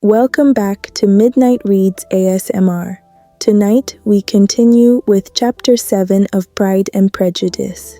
Welcome back to Midnight Reads ASMR. Tonight we continue with Chapter 7 of Pride and Prejudice.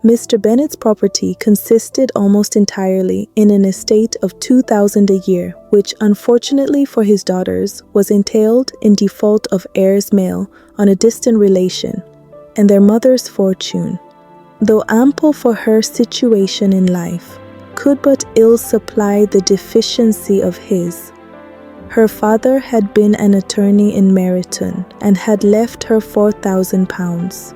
Mr. Bennet's property consisted almost entirely in an estate of $2,000 a year, which unfortunately for his daughters was entailed in default of heirs male on a distant relation, and their mother's fortune, though ample for her situation in life, could but ill supply the deficiency of his. Her father had been an attorney in Meryton and had left her £4,000.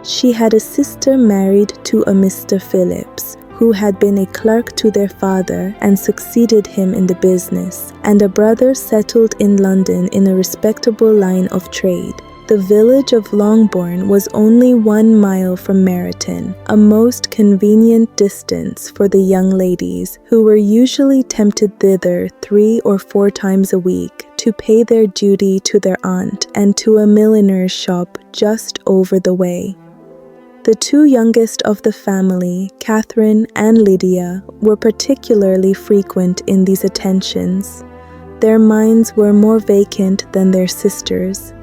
She had a sister married to a Mr. Phillips, who had been a clerk to their father and succeeded him in the business, and a brother settled in London in a respectable line of trade. The village of Longbourn was only 1 mile from Meryton, a most convenient distance for the young ladies, who were usually tempted thither 3 or 4 times a week to pay their duty to their aunt and to a milliner's shop just over the way. The 2 youngest of the family, Catherine and Lydia, were particularly frequent in these attentions. Their minds were more vacant than their sisters',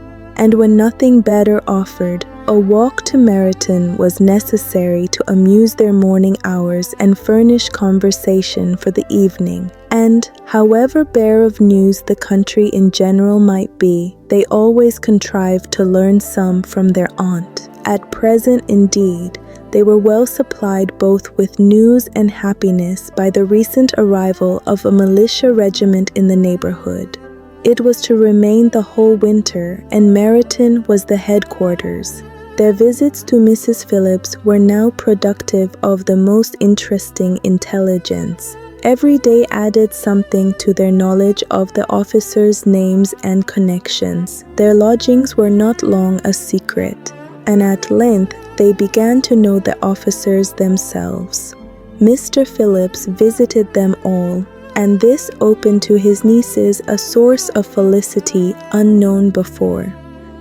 and when nothing better offered, a walk to Meryton was necessary to amuse their morning hours and furnish conversation for the evening. And, however bare of news the country in general might be, they always contrived to learn some from their aunt. At present, indeed, they were well supplied both with news and happiness by the recent arrival of a militia regiment in the neighborhood. It was to remain the whole winter, and Meryton was the headquarters. Their visits to Mrs. Phillips were now productive of the most interesting intelligence. Every day added something to their knowledge of the officers' names and connections. Their lodgings were not long a secret, and at length they began to know the officers themselves. Mr. Phillips visited them all, and this opened to his nieces a source of felicity unknown before.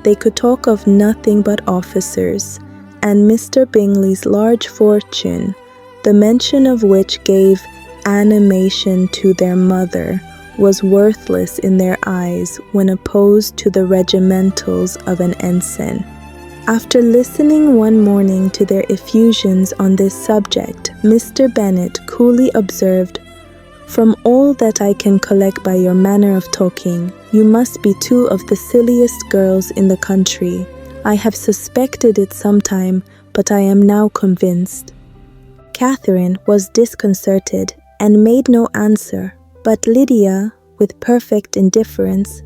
They could talk of nothing but officers, and Mr. Bingley's large fortune, the mention of which gave animation to their mother, was worthless in their eyes when opposed to the regimentals of an ensign. After listening one morning to their effusions on this subject, Mr. Bennet coolly observed, "From all that I can collect by your manner of talking, you must be 2 of the silliest girls in the country. I have suspected it sometime, but I am now convinced." Catherine was disconcerted and made no answer, but Lydia, with perfect indifference,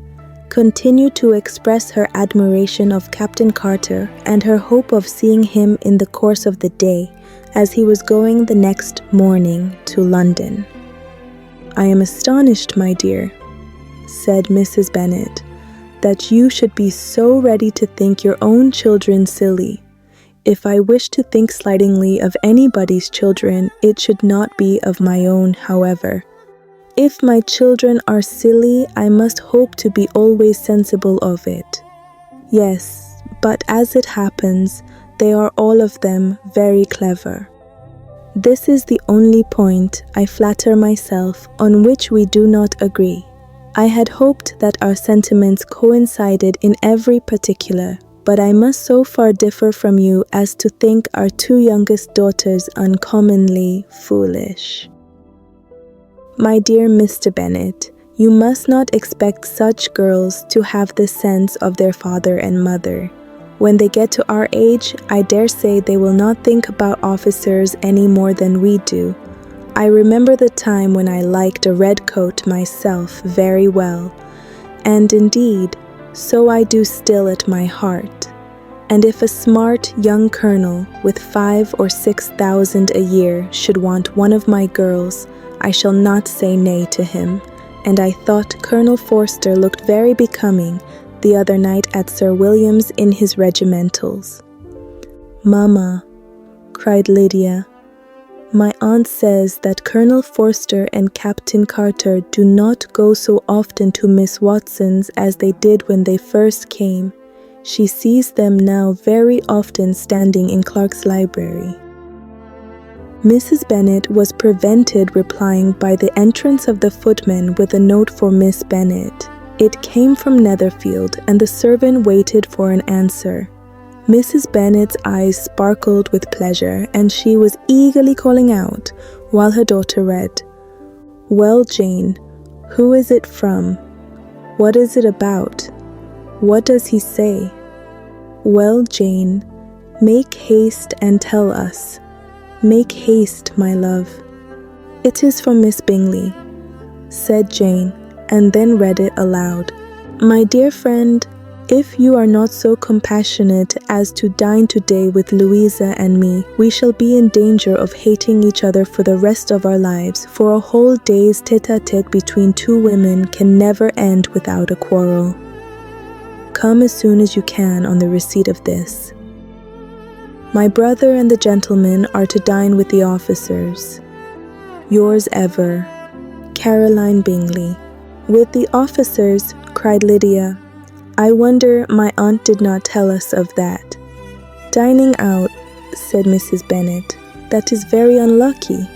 continued to express her admiration of Captain Carter and her hope of seeing him in the course of the day, as he was going the next morning to London. "I am astonished, my dear," said Mrs. Bennet, "that you should be so ready to think your own children silly. If I wish to think slightingly of anybody's children, it should not be of my own, however. If my children are silly, I must hope to be always sensible of it. Yes, but as it happens, they are all of them very clever. This is the only point, I flatter myself, on which we do not agree. I had hoped that our sentiments coincided in every particular, but I must so far differ from you as to think our 2 youngest daughters uncommonly foolish. My dear Mr. Bennet, you must not expect such girls to have the sense of their father and mother. When they get to our age, I dare say they will not think about officers any more than we do. I remember the time when I liked a red coat myself very well, and indeed, so I do still at my heart. And if a smart young colonel with 5,000 or 6,000 a year should want one of my girls, I shall not say nay to him, and I thought Colonel Forster looked very becoming the other night at Sir William's in his regimentals." "Mamma," cried Lydia, "my aunt says that Colonel Forster and Captain Carter do not go so often to Miss Watson's as they did when they first came. She sees them now very often standing in Clark's library." Mrs. Bennet was prevented replying by the entrance of the footman with a note for Miss Bennet. It came from Netherfield, and the servant waited for an answer. Mrs. Bennet's eyes sparkled with pleasure, and she was eagerly calling out, while her daughter read, "Well, Jane, who is it from? What is it about? What does he say? Well, Jane, make haste and tell us. Make haste, my love." "It is from Miss Bingley," said Jane, and then read it aloud. "My dear friend, if you are not so compassionate as to dine today with Louisa and me, we shall be in danger of hating each other for the rest of our lives, for a whole day's tete-a-tete between two women can never end without a quarrel. Come as soon as you can on the receipt of this. My brother and the gentlemen are to dine with the officers. Yours ever, Caroline Bingley." "With the officers," cried Lydia. "I wonder my aunt did not tell us of that." "Dining out," said Mrs. Bennet. "That is very unlucky."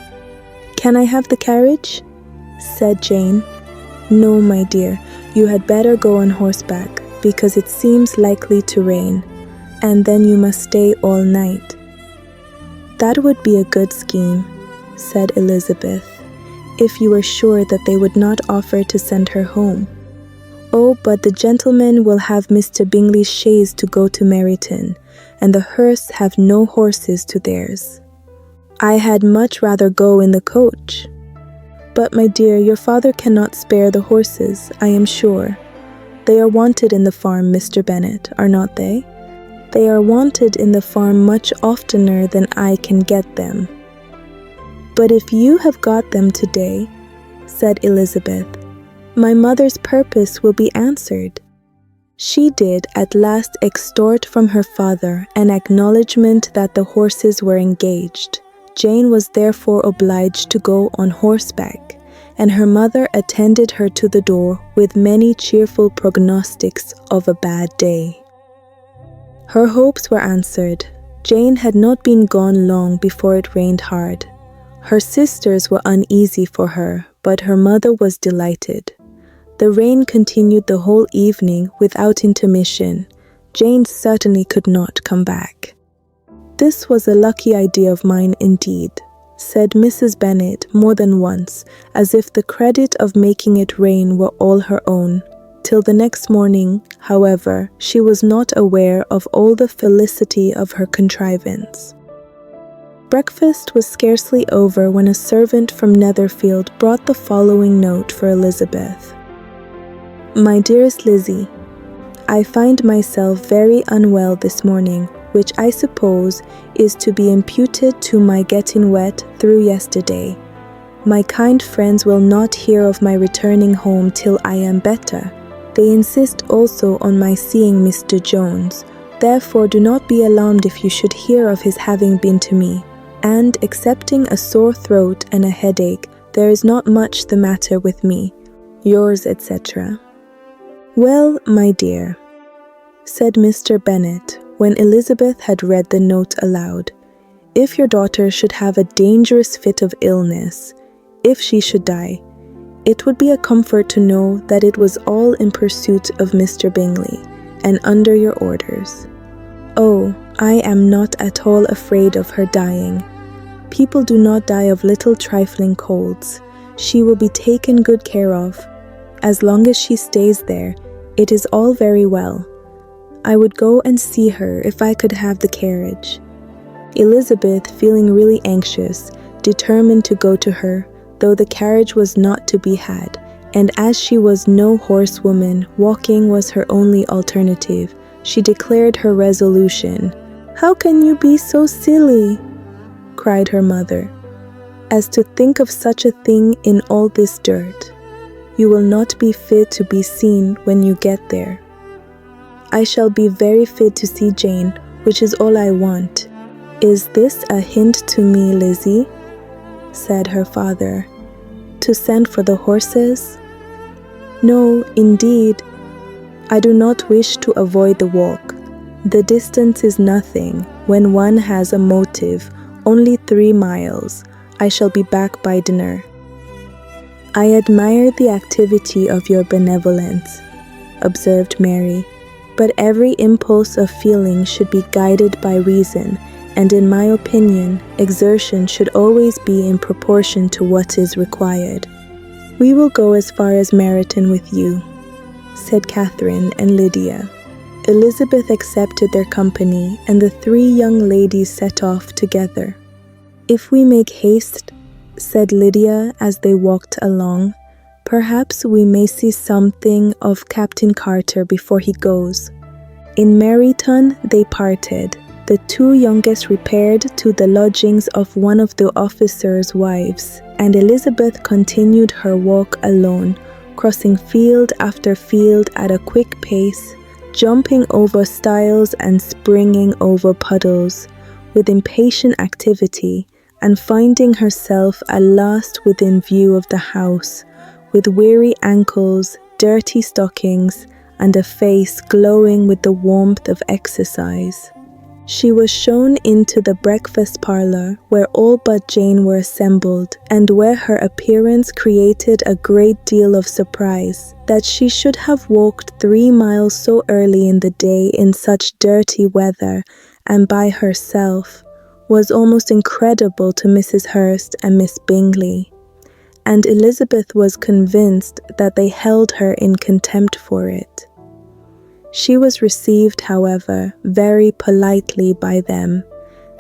"Can I have the carriage?" said Jane. "No, my dear, you had better go on horseback, because it seems likely to rain, and then you must stay all night." "That would be a good scheme," said Elizabeth, "if you were sure that they would not offer to send her home." "Oh, but the gentlemen will have Mr. Bingley's chaise to go to Meryton, and the Hursts have no horses to theirs. I had much rather go in the coach." "But, my dear, your father cannot spare the horses, I am sure. They are wanted in the farm, Mr. Bennet, are not they?" "They are wanted in the farm much oftener than I can get them." "But if you have got them today," said Elizabeth, "my mother's purpose will be answered." She did at last extort from her father an acknowledgment that the horses were engaged. Jane was therefore obliged to go on horseback, and her mother attended her to the door with many cheerful prognostics of a bad day. Her hopes were answered. Jane had not been gone long before it rained hard. Her sisters were uneasy for her, but her mother was delighted. The rain continued the whole evening without intermission. Jane certainly could not come back. "This was a lucky idea of mine indeed," said Mrs. Bennet more than once, as if the credit of making it rain were all her own. Till the next morning, however, she was not aware of all the felicity of her contrivance. Breakfast was scarcely over when a servant from Netherfield brought the following note for Elizabeth. "My dearest Lizzie, I find myself very unwell this morning, which I suppose is to be imputed to my getting wet through yesterday. My kind friends will not hear of my returning home till I am better. They insist also on my seeing Mr. Jones. Therefore do not be alarmed if you should hear of his having been to me. And excepting a sore throat and a headache, there is not much the matter with me. Yours, etc." "Well, my dear," said Mr. Bennet, when Elizabeth had read the note aloud, "if your daughter should have a dangerous fit of illness, if she should die, it would be a comfort to know that it was all in pursuit of Mr. Bingley, and under your orders. Oh, I am not at all afraid of her dying. People do not die of little trifling colds. She will be taken good care of. As long as she stays there, it is all very well. I would go and see her if I could have the carriage." Elizabeth, feeling really anxious, determined to go to her, though the carriage was not to be had, and as she was no horsewoman, walking was her only alternative. She declared her resolution. "How can you be so silly?" cried her mother, "as to think of such a thing in all this dirt? You will not be fit to be seen when you get there." "I shall be very fit to see Jane, which is all I want." "Is this a hint to me, Lizzie?" said her father. "To send for the horses?" "No, indeed. I do not wish to avoid the walk. The distance is nothing when one has a motive Only 3 miles. I shall be back by dinner." "I admire the activity of your benevolence," observed Mary, "but every impulse of feeling should be guided by reason, and in my opinion, exertion should always be in proportion to what is required." "We will go as far as Meryton with you," said Catherine and Lydia. Elizabeth accepted their company, and the 3 young ladies set off together. "If we make haste," said Lydia as they walked along, "perhaps we may see something of Captain Carter before he goes." In Meryton they parted. The 2 youngest repaired to the lodgings of one of the officers' wives, and Elizabeth continued her walk alone, crossing field after field at a quick pace, jumping over stiles and springing over puddles, with impatient activity, and finding herself at last within view of the house, with weary ankles, dirty stockings, and a face glowing with the warmth of exercise. She was shown into the breakfast parlour, where all but Jane were assembled, and where her appearance created a great deal of surprise. That she should have walked 3 miles so early in the day in such dirty weather, and by herself, was almost incredible to Mrs. Hurst and Miss Bingley, and Elizabeth was convinced that they held her in contempt for it. She was received, however, very politely by them,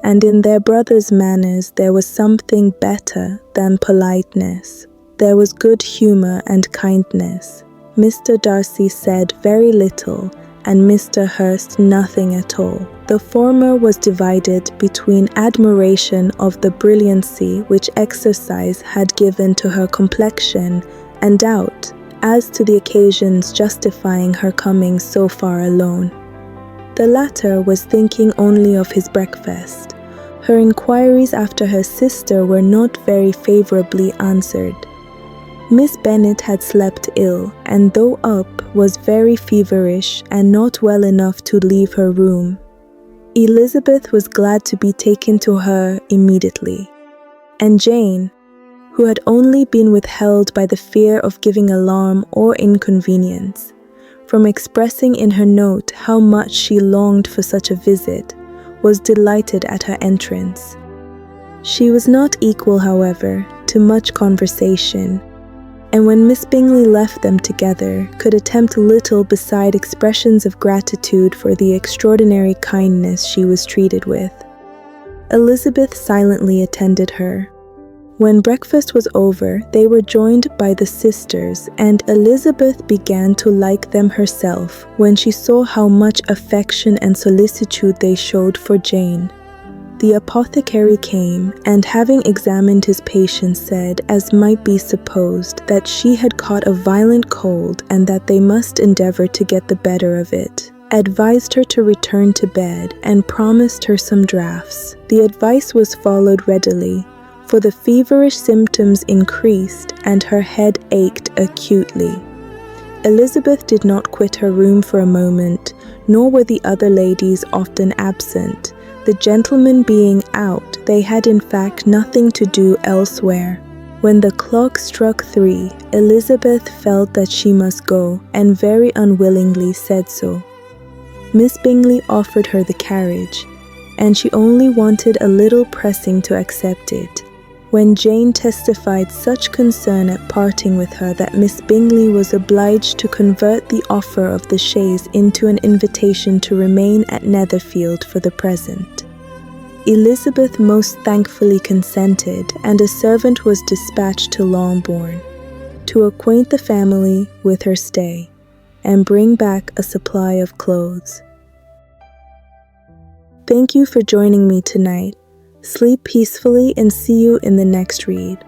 and in their brother's manners there was something better than politeness. There was good humour and kindness. Mr. Darcy said very little, and Mr. Hurst nothing at all. The former was divided between admiration of the brilliancy which exercise had given to her complexion, and doubt as to the occasions justifying her coming so far alone. The latter was thinking only of his breakfast. Her inquiries after her sister were not very favourably answered. Miss Bennet had slept ill, and though up, was very feverish and not well enough to leave her room. Elizabeth was glad to be taken to her immediately, and Jane, who had only been withheld by the fear of giving alarm or inconvenience, from expressing in her note how much she longed for such a visit, was delighted at her entrance. She was not equal, however, to much conversation, and when Miss Bingley left them together, could attempt little beside expressions of gratitude for the extraordinary kindness she was treated with. Elizabeth silently attended her. When breakfast was over, they were joined by the sisters, and Elizabeth began to like them herself when she saw how much affection and solicitude they showed for Jane. The apothecary came, and having examined his patient, said, as might be supposed, that she had caught a violent cold, and that they must endeavour to get the better of it, advised her to return to bed, and promised her some draughts. The advice was followed readily, for the feverish symptoms increased, and her head ached acutely. Elizabeth did not quit her room for a moment, nor were the other ladies often absent. The gentlemen being out, they had in fact nothing to do elsewhere. When the clock struck 3, Elizabeth felt that she must go, and very unwillingly said so. Miss Bingley offered her the carriage, and she only wanted a little pressing to accept it, when Jane testified such concern at parting with her that Miss Bingley was obliged to convert the offer of the chaise into an invitation to remain at Netherfield for the present. Elizabeth most thankfully consented, and a servant was dispatched to Longbourn, to acquaint the family with her stay, and bring back a supply of clothes. Thank you for joining me tonight. Sleep peacefully and see you in the next read.